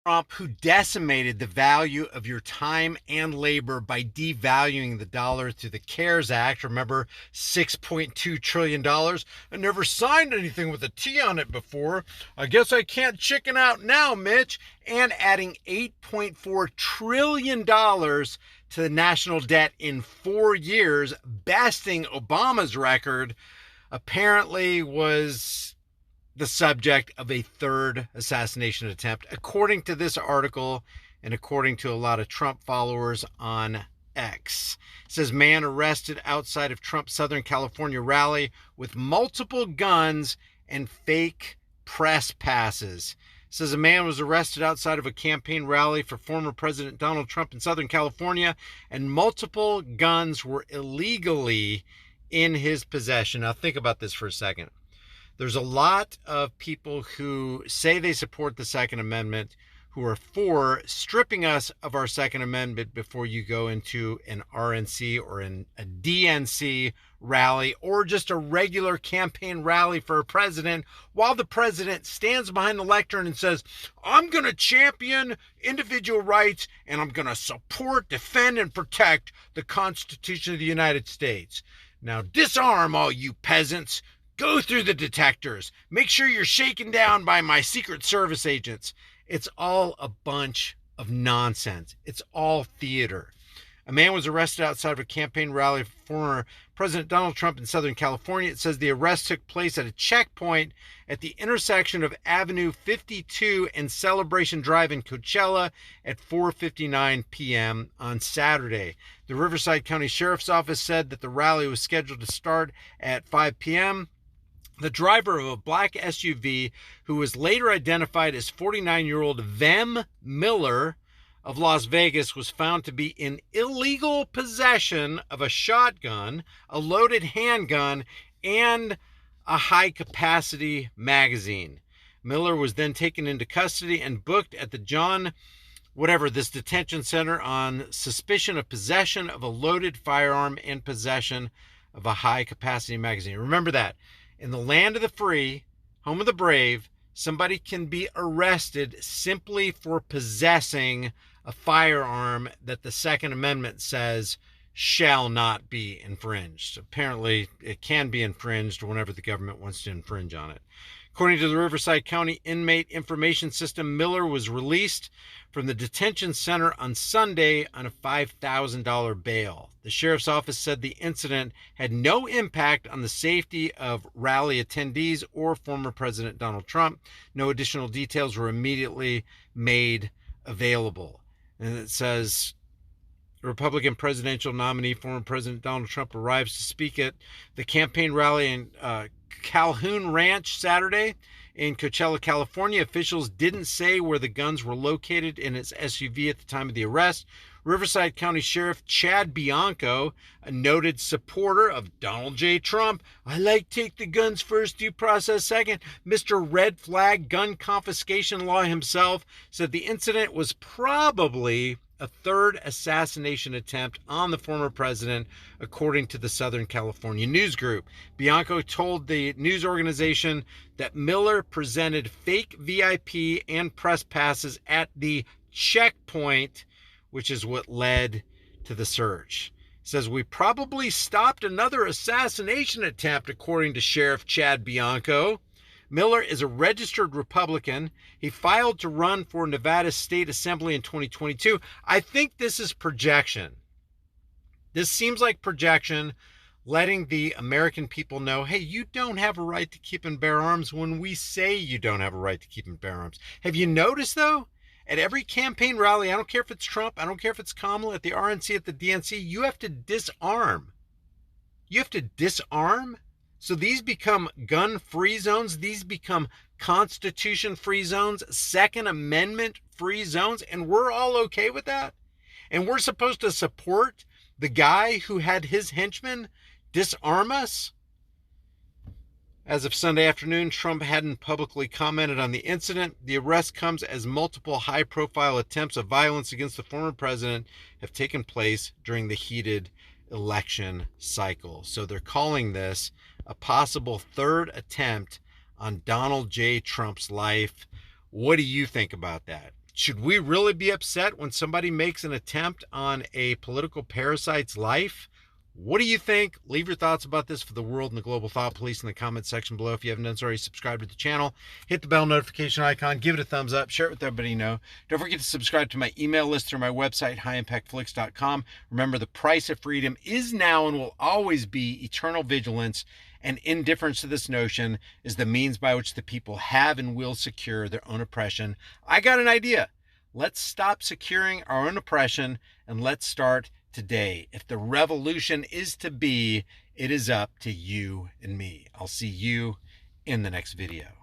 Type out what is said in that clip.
Trump, who decimated the value of your time and labor by devaluing the dollar through the CARES Act. Remember, $6.2 trillion. I never signed anything with a T on it before. I guess I can't chicken out now, Mitch. And adding $8.4 trillion to the national debt in 4 years, besting Obama's record, apparently was the subject of a third assassination attempt, according to this article and according to a lot of Trump followers on X. It says man arrested outside of Trump's Southern California rally with multiple guns and fake press passes. It says a man was arrested outside of a campaign rally for former President Donald Trump in Southern California, and multiple guns were illegally in his possession. Now think about this for a second. There's a lot of people who say they support the Second Amendment who are for stripping us of our Second Amendment before you go into an RNC or a DNC rally or just a regular campaign rally for a president, while the president stands behind the lectern and says, I'm going to champion individual rights and I'm going to support, defend, and protect the Constitution of the United States. Now disarm all you peasants. Go through the detectors. Make sure you're shaken down by my Secret Service agents. It's all a bunch of nonsense. It's all theater. A man was arrested outside of a campaign rally for former President Donald Trump in Southern California. It says the arrest took place at a checkpoint at the intersection of Avenue 52 and Celebration Drive in Coachella at 4:59 p.m. on Saturday. The Riverside County Sheriff's Office said that the rally was scheduled to start at 5 p.m. The driver of a black SUV, who was later identified as 49-year-old Vem Miller of Las Vegas, was found to be in illegal possession of a shotgun, a loaded handgun, and a high-capacity magazine. Miller was then taken into custody and booked at the this detention center on suspicion of possession of a loaded firearm and possession of a high-capacity magazine. Remember that. In the land of the free, home of the brave, somebody can be arrested simply for possessing a firearm that the Second Amendment says shall not be infringed. Apparently, it can be infringed whenever the government wants to infringe on it. According to the Riverside County Inmate Information System, Miller was released from the detention center on Sunday on a $5,000 bail. The sheriff's office said the incident had no impact on the safety of rally attendees or former President Donald Trump. No additional details were immediately made available. And it says Republican presidential nominee, former President Donald Trump, arrives to speak at the campaign rally in Calhoun Ranch Saturday in Coachella, California. Officials didn't say where the guns were located in its SUV at the time of the arrest. Riverside County Sheriff Chad Bianco, a noted supporter of Donald J. Trump, I like take the guns first, due process second, Mr. Red Flag gun confiscation law himself, said the incident was probably a third assassination attempt on the former president, according to the Southern California News Group. Bianco told the news organization that Miller presented fake VIP and press passes at the checkpoint, which is what led to the search. It says, we probably stopped another assassination attempt, according to Sheriff Chad Bianco. Miller is a registered Republican. He filed to run for Nevada State Assembly in 2022. I think this is projection. This seems like projection, letting the American people know, hey, you don't have a right to keep and bear arms when we say you don't have a right to keep and bear arms. Have you noticed, though? At every campaign rally, I don't care if it's Trump, I don't care if it's Kamala, at the RNC, at the DNC, you have to disarm. You have to disarm? So these become gun-free zones. These become Constitution-free zones, Second Amendment-free zones, and we're all okay with that? And we're supposed to support the guy who had his henchmen disarm us? As of Sunday afternoon, Trump hadn't publicly commented on the incident. The arrest comes as multiple high-profile attempts of violence against the former president have taken place during the heated election cycle. So they're calling this a possible third attempt on Donald J. Trump's life. What do you think about that? Should we really be upset when somebody makes an attempt on a political parasite's life? What do you think? Leave your thoughts about this for the world and the global thought police in the comment section below. If you haven't done so already, subscribe to the channel, hit the bell notification icon, give it a thumbs up, share it with everybody you know. Don't forget to subscribe to my email list through my website, highimpactflix.com. Remember, the price of freedom is now and will always be eternal vigilance, and indifference to this notion is the means by which the people have and will secure their own oppression. I got an idea. Let's stop securing our own oppression and let's start today. If the revolution is to be, it is up to you and me. I'll see you in the next video.